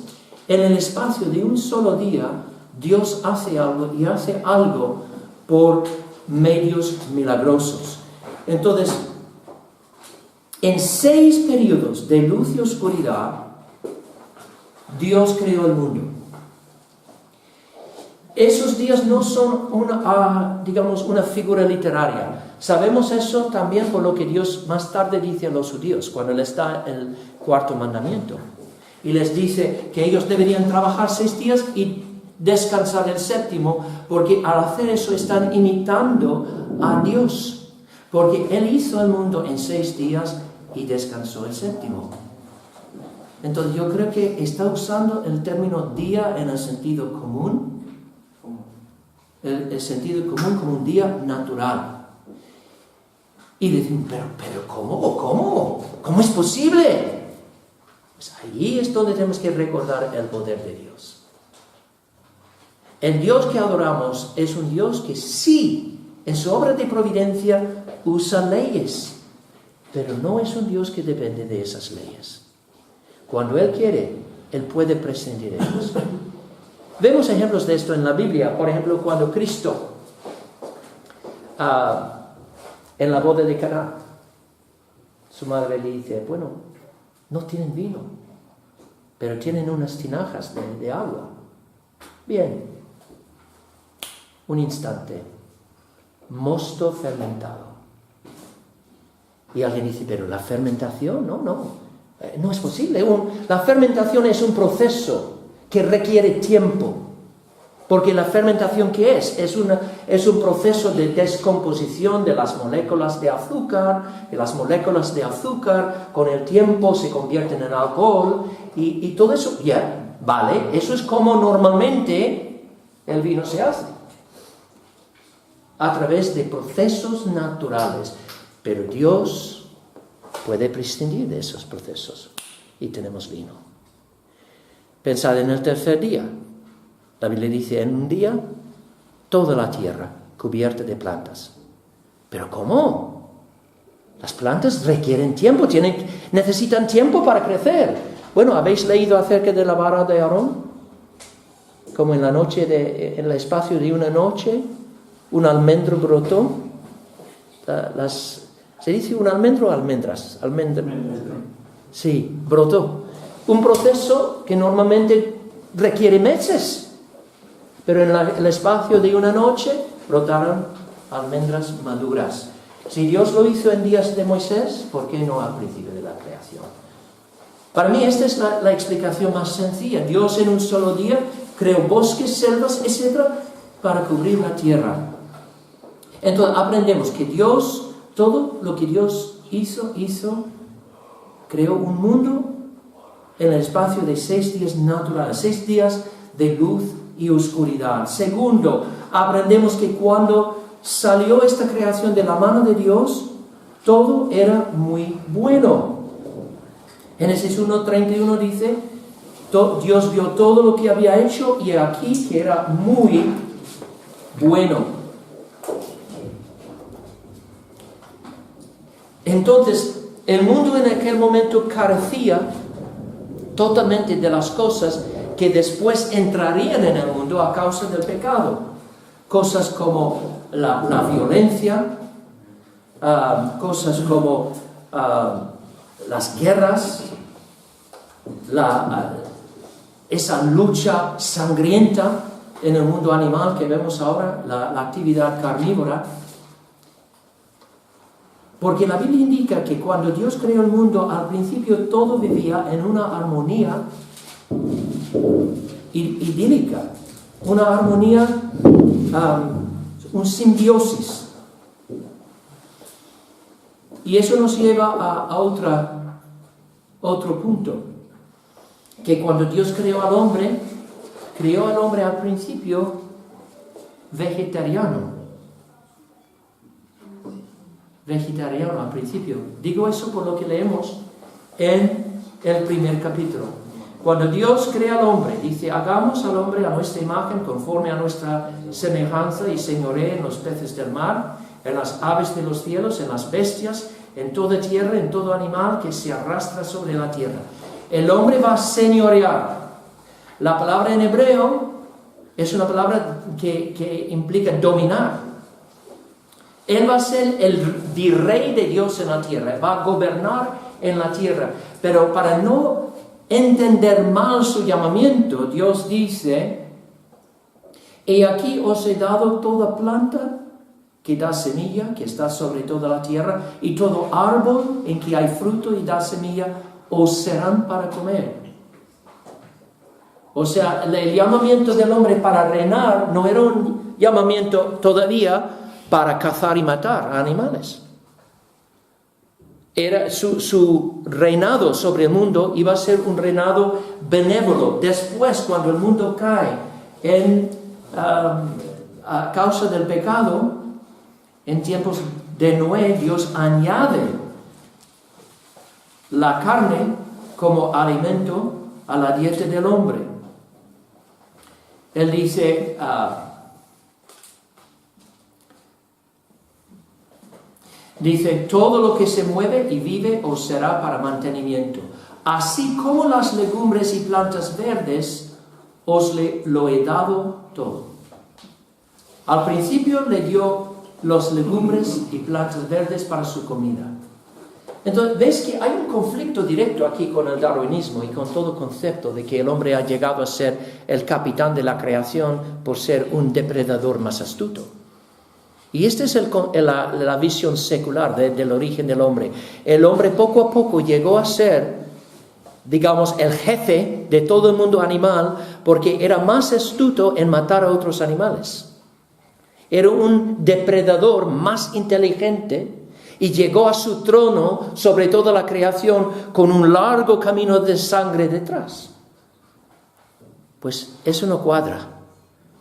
En el espacio de un solo día, Dios hace algo y hace algo por medios milagrosos. Entonces, en 6 periodos de luz y oscuridad, Dios creó el mundo. Esos días no son una figura literaria. Sabemos eso también por lo que Dios más tarde dice a los judíos, cuando les da el cuarto mandamiento. Y les dice que ellos deberían trabajar 6 días y descansar el séptimo, porque al hacer eso están imitando a Dios. Porque Él hizo el mundo en 6 días y descansó el séptimo. Entonces yo creo que está usando el término día en el sentido común, el sentido común como un día natural. Y dicen, pero ¿cómo es posible? Pues ahí es donde tenemos que recordar el poder de Dios. El Dios que adoramos es un Dios que sí, en su obra de providencia, usa leyes, pero no es un Dios que depende de esas leyes. Cuando Él quiere, Él puede prescindir de ellos. Vemos ejemplos de esto en la Biblia. Por ejemplo, cuando Cristo, en la boda de Caná, su madre le dice, bueno, no tienen vino, pero tienen unas tinajas de agua. Bien, un instante, mosto fermentado. Y alguien dice, pero la fermentación, no es posible. La fermentación es un proceso que requiere tiempo. Porque la fermentación, ¿qué es? Es un proceso de descomposición de las moléculas de azúcar, y las moléculas de azúcar con el tiempo se convierten en alcohol, y todo eso, ya, vale, eso es como normalmente el vino se hace. A través de procesos naturales. Pero Dios puede prescindir de esos procesos. Y tenemos vino. Pensad en el tercer día. La Biblia dice, en un día, toda la tierra cubierta de plantas. ¿Pero cómo? Las plantas requieren tiempo, necesitan tiempo para crecer. Bueno, ¿habéis leído acerca de la vara de Aarón? Como en en el espacio de una noche, un almendro brotó. ¿Se dice un almendro o almendras? Sí, brotó. Un proceso que normalmente requiere meses. Pero en el espacio de una noche brotaron almendras maduras. Si Dios lo hizo en días de Moisés, ¿por qué no al principio de la creación? Para mí esta es la explicación más sencilla. Dios en un solo día creó bosques, selvas, etc. para cubrir la tierra. Entonces aprendemos que Dios, todo lo que Dios hizo, creó un mundo en el espacio de 6 días naturales, 6 días de luz y oscuridad. Segundo, aprendemos que cuando salió esta creación de la mano de Dios, todo era muy bueno. Génesis 1:31 dice, Dios vio todo lo que había hecho y aquí que era muy bueno. Entonces, el mundo en aquel momento carecía totalmente de las cosas que después entrarían en el mundo a causa del pecado. Cosas como la violencia, cosas como las guerras, esa lucha sangrienta en el mundo animal que vemos ahora, la actividad carnívora. Porque la Biblia indica que cuando Dios creó el mundo, al principio todo vivía en una armonía idílica, una armonía, un simbiosis. Y eso nos lleva a otro punto, que cuando Dios creó al hombre al principio vegetariano al principio. Digo eso por lo que leemos en el primer capítulo. Cuando Dios crea al hombre, dice, hagamos al hombre a nuestra imagen, conforme a nuestra semejanza, y señoree en los peces del mar, en las aves de los cielos, en las bestias, en toda tierra, en todo animal que se arrastra sobre la tierra. El hombre va a señorear. La palabra en hebreo es una palabra que implica dominar. Él va a ser el virrey de Dios en la tierra, va a gobernar en la tierra. Pero para no entender mal su llamamiento, Dios dice, he aquí os he dado toda planta que da semilla, que está sobre toda la tierra, y todo árbol en que hay fruto y da semilla, os serán para comer. O sea, el llamamiento del hombre para reinar no era un llamamiento todavía para cazar y matar animales. Era su reinado sobre el mundo iba a ser un reinado benévolo. Después, cuando el mundo cae a causa del pecado, en tiempos de Noé, Dios añade la carne como alimento a la dieta del hombre. Él dice, todo lo que se mueve y vive os será para mantenimiento. Así como las legumbres y plantas verdes, lo he dado todo. Al principio le dio los legumbres y plantas verdes para su comida. Entonces, ves que hay un conflicto directo aquí con el darwinismo y con todo concepto de que el hombre ha llegado a ser el capitán de la creación por ser un depredador más astuto. Y esta es la visión secular del origen del hombre. El hombre poco a poco llegó a ser, digamos, el jefe de todo el mundo animal porque era más astuto en matar a otros animales. Era un depredador más inteligente y llegó a su trono sobre toda la creación con un largo camino de sangre detrás. Pues eso no cuadra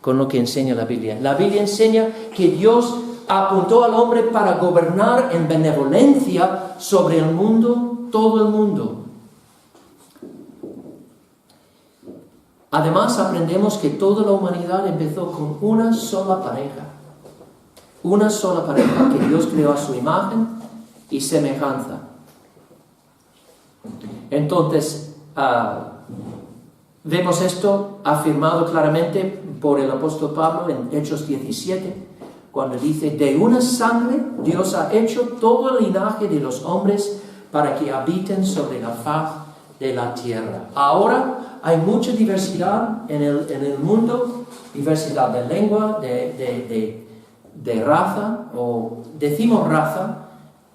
con lo que enseña la Biblia. La Biblia enseña que Dios apuntó al hombre para gobernar en benevolencia sobre el mundo, todo el mundo. Además, aprendemos que toda la humanidad empezó con una sola pareja. Una sola pareja que Dios creó a su imagen y semejanza. Entonces, vemos esto afirmado claramente por el apóstol Pablo en Hechos 17, cuando dice, de una sangre Dios ha hecho todo el linaje de los hombres para que habiten sobre la faz de la tierra. Ahora hay mucha diversidad en el mundo, diversidad de lengua, de raza, o decimos raza.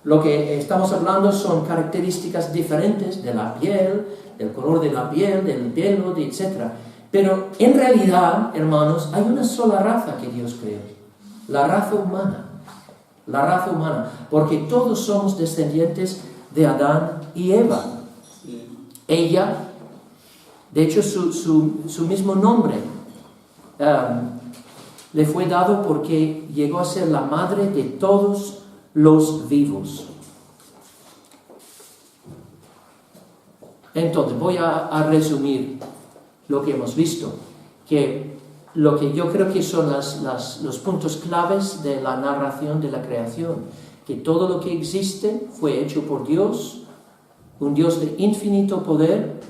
Lo que estamos hablando son características diferentes de la piel, del color de la piel, del pelo, etc. Pero en realidad, hermanos, hay una sola raza que Dios creó, la raza humana. La raza humana, porque todos somos descendientes de Adán y Eva. Ella, de hecho, su mismo nombre le fue dado porque llegó a ser la madre de todos los vivos. Entonces, voy a resumir lo que hemos visto, que lo que yo creo que son los puntos claves de la narración de la creación, que todo lo que existe fue hecho por Dios, un Dios de infinito poder,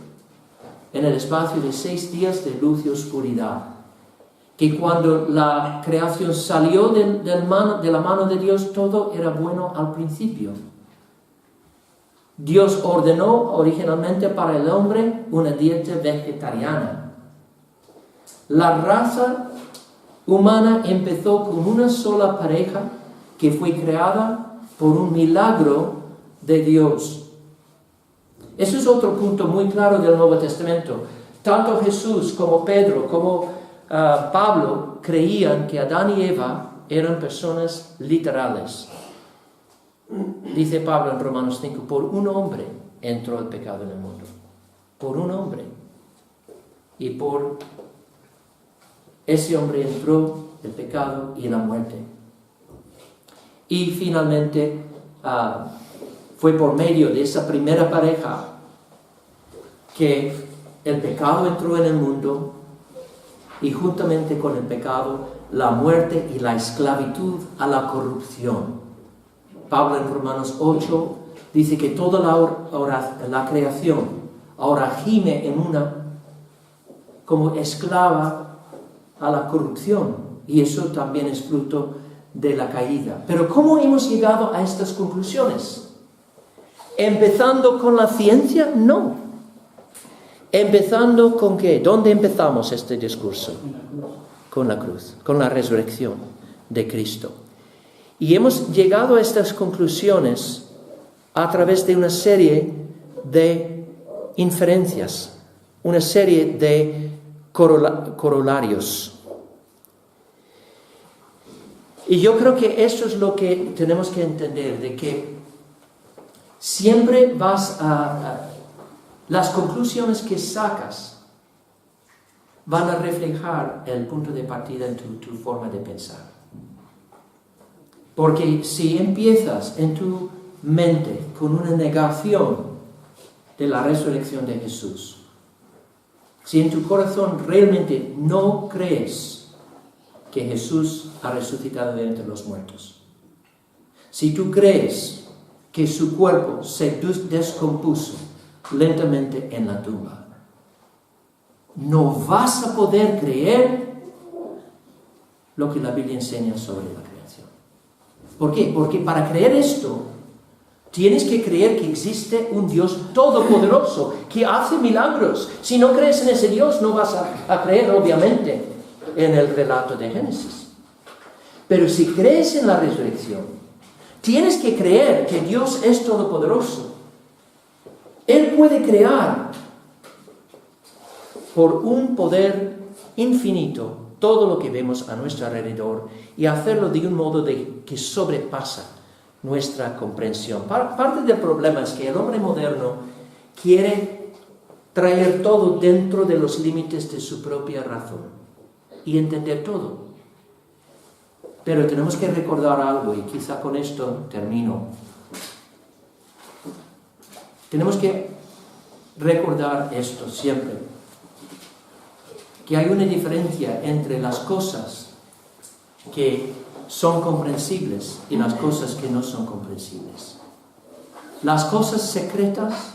en el espacio de 6 días de luz y oscuridad. Que cuando la creación salió de la mano de Dios, todo era bueno al principio. Dios ordenó originalmente para el hombre una dieta vegetariana. La raza humana empezó con una sola pareja que fue creada por un milagro de Dios. Ese es otro punto muy claro del Nuevo Testamento. Tanto Jesús como Pedro, como Pablo creían que Adán y Eva eran personas literales. Dice Pablo en Romanos 5, por un hombre entró el pecado en el mundo. Por un hombre. Y por ese hombre entró el pecado y la muerte. Y finalmente fue por medio de esa primera pareja que el pecado entró en el mundo, y juntamente con el pecado, la muerte y la esclavitud a la corrupción. Pablo en Romanos 8 dice que toda la creación ahora gime en como esclava a la corrupción, y eso también es fruto de la caída. Pero ¿cómo hemos llegado a estas conclusiones? ¿Empezando con la ciencia? No. ¿Empezando con qué? ¿Dónde empezamos este discurso? Con la cruz, con la resurrección de Cristo. Y hemos llegado a estas conclusiones a través de una serie de inferencias, una serie de corolarios. Y yo creo que esto es lo que tenemos que entender, de que siempre las conclusiones que sacas van a reflejar el punto de partida en tu forma de pensar. Porque si empiezas en tu mente con una negación de la resurrección de Jesús, si en tu corazón realmente no crees que Jesús ha resucitado de entre los muertos, si tú crees que su cuerpo se descompuso lentamente en la tumba, no vas a poder creer lo que la Biblia enseña sobre la creación. ¿Por qué? Porque para creer esto, tienes que creer que existe un Dios todopoderoso que hace milagros. Si no crees en ese Dios, no vas a creer, obviamente, en el relato de Génesis. Pero si crees en la resurrección, tienes que creer que Dios es todopoderoso. Él puede crear por un poder infinito todo lo que vemos a nuestro alrededor y hacerlo de un modo que sobrepasa nuestra comprensión. Parte del problema es que el hombre moderno quiere traer todo dentro de los límites de su propia razón y entender todo. Pero tenemos que recordar algo, y quizá con esto termino. Tenemos que recordar esto siempre, que hay una diferencia entre las cosas que son comprensibles y las cosas que no son comprensibles. Las cosas secretas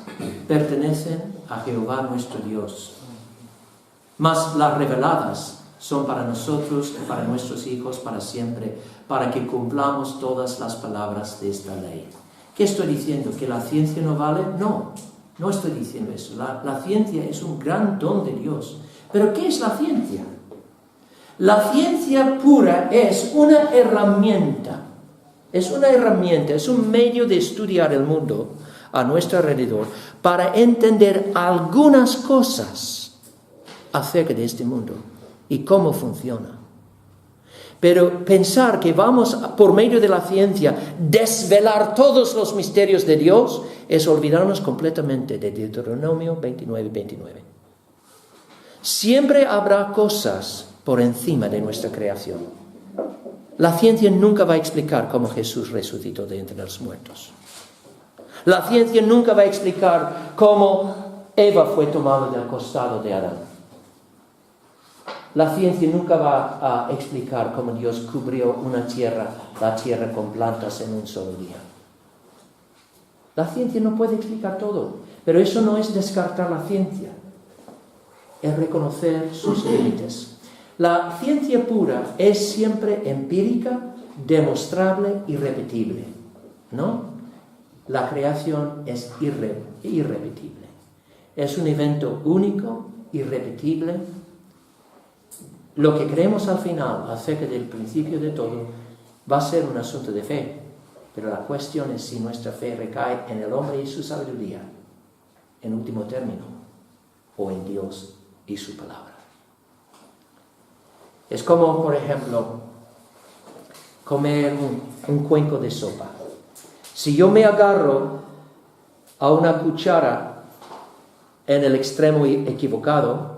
pertenecen a Jehová nuestro Dios, mas las reveladas son para nosotros y para nuestros hijos para siempre, para que cumplamos todas las palabras de esta ley. ¿Qué estoy diciendo? ¿Que la ciencia no vale? No, no estoy diciendo eso. La ciencia es un gran don de Dios. ¿Pero qué es la ciencia? La ciencia pura es una herramienta. Es una herramienta, es un medio de estudiar el mundo a nuestro alrededor para entender algunas cosas acerca de este mundo y cómo funciona. Pero pensar que vamos, por medio de la ciencia, desvelar todos los misterios de Dios es olvidarnos completamente de Deuteronomio 29:29. Siempre habrá cosas por encima de nuestra creación. La ciencia nunca va a explicar cómo Jesús resucitó de entre los muertos. La ciencia nunca va a explicar cómo Eva fue tomada del costado de Adán. La ciencia nunca va a explicar cómo Dios cubrió la tierra con plantas en un solo día. La ciencia no puede explicar todo, pero eso no es descartar la ciencia, es reconocer sus límites. La ciencia pura es siempre empírica, demostrable y repetible, ¿no? La creación es irrepetible. Es un evento único, irrepetible. Lo que creemos al final acerca del principio de todo va a ser un asunto de fe, pero la cuestión es si nuestra fe recae en el hombre y su sabiduría, en último término, o en Dios y su palabra. Es como, por ejemplo, comer un cuenco de sopa. Si yo me agarro a una cuchara en el extremo equivocado,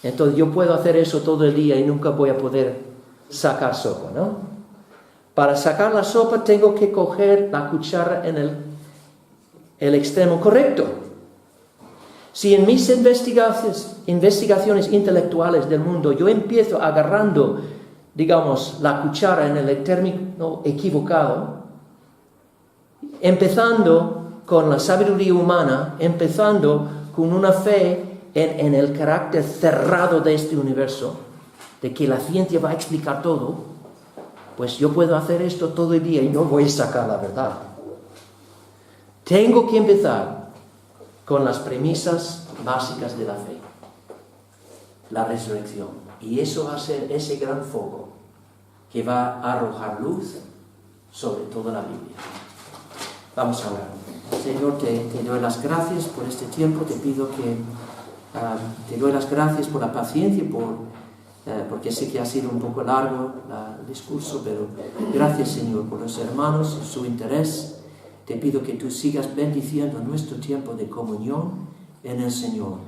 entonces yo puedo hacer eso todo el día y nunca voy a poder sacar sopa, ¿no? Para sacar la sopa tengo que coger la cuchara en el extremo correcto. Si en mis investigaciones intelectuales del mundo yo empiezo agarrando, digamos, la cuchara en el término equivocado, empezando con la sabiduría humana, empezando con una fe en el carácter cerrado de este universo, de que la ciencia va a explicar todo, pues yo puedo hacer esto todo el día y no voy a sacar la verdad. Tengo que empezar con las premisas básicas de la fe, la resurrección. Y eso va a ser ese gran foco que va a arrojar luz sobre toda la Biblia. Vamos a orar. Señor, te doy las gracias por este tiempo, te pido que te doy las gracias por la paciencia, porque sé que ha sido un poco largo el discurso, pero gracias, Señor, por los hermanos, su interés. Te pido que tú sigas bendiciendo nuestro tiempo de comunión en el Señor.